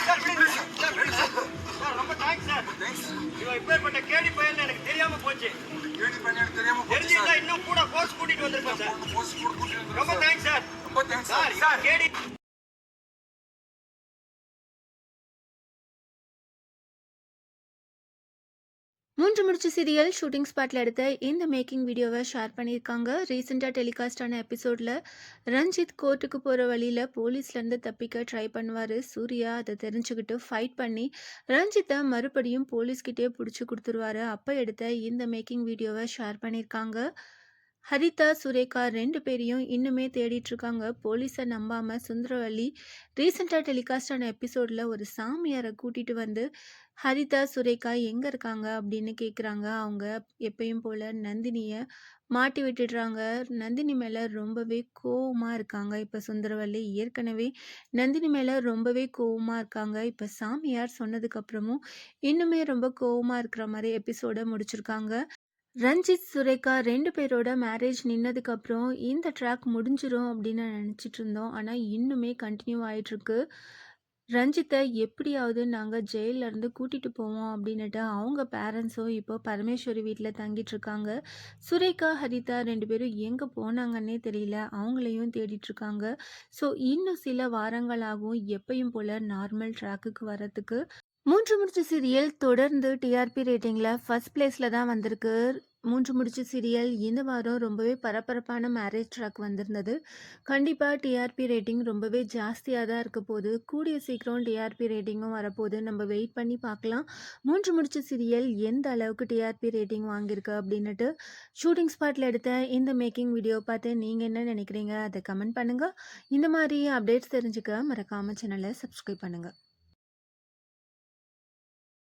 Sir விடுங்க sir விடுங்க sir ரொம்ப தேங்க்ஸ் சார் இவன் இப்பேற்பட்ட கேடி பையன் எனக்கு தெரியாம போச்சு. கேடி பையன் தெரியாம தெரிஞ்சிருந்தா இன்னும் கூட போஸ்ட் கூட்டிட்டு வந்திருப்பேன் சார். ரொம்ப தேங்க்ஸ் சார். ரொம்ப தேங்க்ஸ் சார் கேடி மூன்று முடிச்சு சீரியல் ஷூட்டிங் ஸ்பாட்டில் எடுத்த இந்த மேக்கிங் வீடியோவை ஷேர் பண்ணியிருக்காங்க. ரீசெண்டாக டெலிகாஸ்ட் ஆன எபிசோடில் ரஞ்சித் கோர்ட்டுக்கு போகிற வழியில் போலீஸ்லேருந்து தப்பிக்க ட்ரை பண்ணுவார். சூர்யா அதை தெரிஞ்சுக்கிட்டு ஃபைட் பண்ணி ரஞ்சித்தை மறுபடியும் போலீஸ்கிட்டே பிடிச்சி கொடுத்துருவாரு. அப்போ எடுத்த இந்த மேக்கிங் வீடியோவை ஷேர் பண்ணியிருக்காங்க. ஹரிதா சுரேகா 2 பேரையும் இன்னுமே தேடிட்டு இருக்காங்க. போலீஸை நம்பாம சுந்தரவல்லி ரீசெண்டாக டெலிகாஸ்ட் ஆன எபிசோடில் ஒரு சாமியாரை கூட்டிட்டு வந்து ஹரிதா சுரேகா எங்கே இருக்காங்க அப்படின்னு கேட்குறாங்க. அவங்க எப்பயும் போல் நந்தினியை மாட்டி விட்டுடுறாங்க. நந்தினி மேலே ரொம்பவே கோவமாக இருக்காங்க. இப்போ சுந்தரவல்லி ஏற்கனவே நந்தினி மேலே ரொம்பவே கோவமாக இருக்காங்க. இப்போ சாமியார் சொன்னதுக்கப்புறமும் இன்னுமே ரொம்ப கோவமாக இருக்கிற மாதிரி எபிசோடை முடிச்சிருக்காங்க. ரஞ்சித் சுரேகா 2 பேரோட மேரேஜ் நின்னதுக்கப்புறம் இந்த ட்ராக் முடிஞ்சிரும் அப்படின்னு நினச்சிட்டு இருந்தோம். ஆனால் இன்னுமே கண்டினியூ ஆகிட்டுருக்கு. ரஞ்சித்தை எப்படியாவது நாங்கள் ஜெயிலேருந்து கூட்டிகிட்டு போவோம் அப்படின்னுட்டு அவங்க பேரண்ட்ஸும் இப்போ பரமேஸ்வரி வீட்டில் தங்கிட்டு இருக்காங்க. சுரேகா ஹரிதா 2 பேரும் எங்கே போனாங்கன்னே தெரியல. அவங்களையும் தேடிட்டுருக்காங்க. ஸோ இன்னும் சில வாரங்களாகும் எப்பயும் போல் நார்மல் ட்ராக்குக்கு வரத்துக்கு. மூன்று முடிச்சு சீரியல் தொடர்ந்து டிஆர்பி ரேட்டிங்கில் ஃபர்ஸ்ட் பிளேஸில் தான் வந்திருக்கு. மூன்று முடிச்சு சீரியல் இந்த வாரம் ரொம்பவே பரபரப்பான மேரேஜ் ட்ராக் வந்திருந்தது. கண்டிப்பாக டிஆர்பி ரேட்டிங் ரொம்பவே ஜாஸ்தியாக தான் இருக்க போகுது. கூடிய சீக்கிரம் டிஆர்பி ரேட்டிங்கும் வரப்போகுது. நம்ம வெயிட் பண்ணி பார்க்கலாம் மூன்று முடிச்சு சீரியல் எந்த அளவுக்கு டிஆர்பி ரேட்டிங் வாங்கியிருக்கு அப்படின்னுட்டு. ஷூட்டிங் ஸ்பாட்டில் எடுத்த இந்த மேக்கிங் வீடியோ பார்த்து நீங்கள் என்ன நினைக்கிறீங்க அதை கமெண்ட் பண்ணுங்கள். இந்த மாதிரி அப்டேட்ஸ் தெரிஞ்சுக்க மறக்காமல் சேனலை சப்ஸ்கிரைப் பண்ணுங்கள்.